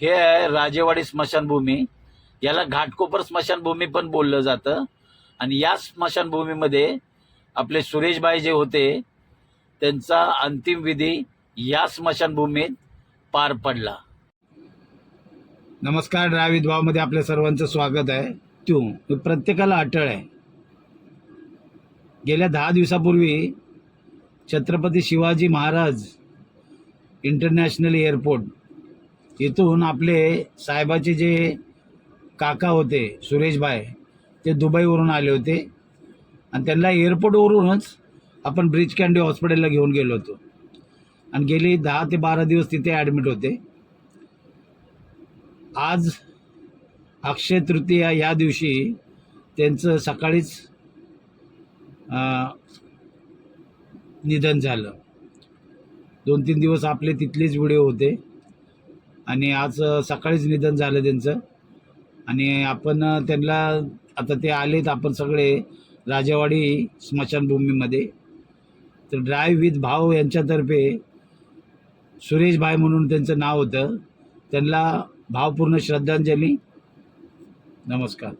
हे आहे राजेवाडी स्मशानभूमी. याला घाटकोपर स्मशानभूमी पण बोललं जातं. आणि या स्मशानभूमीमध्ये आपले सुरेशभाई जे होते त्यांचा अंतिम विधी या स्मशानभूमीत पार पडला. नमस्कार. ड्रायव्हित भावमध्ये आपल्या सर्वांचं स्वागत आहे. प्रत्येकाला अटळ आहे. गेल्या 10 दिवसापूर्वी छत्रपती शिवाजी महाराज इंटरनॅशनल एअरपोर्ट इथून आपले साहेबाचे जे काका होते सुरेशभाई, ते दुबईवरून आले होते आणि त्यांना एअरपोर्टवरूनच आपण ब्रिच कँडी हॉस्पिटलला घेऊन गेलो होतो आणि गेली 10 ते 12 दिवस तिथे ॲडमिट होते. आज अक्षय तृतीया या दिवशी त्यांचं सकाळीच निधन झालं. 2-3 दिवस आपले तिथलेच व्हिडिओ होते आणि आज सकाळीच निधन झालं त्यांचं. आणि आपण त्यांना आता ते आलेत आपण सगळे राजेवाडी स्मशानभूमीमध्ये. तर ड्राईव्ह विथ भाव यांच्यातर्फे सुरेशभाई म्हणून त्यांचं नाव होतं, त्यांना भावपूर्ण श्रद्धांजली. नमस्कार.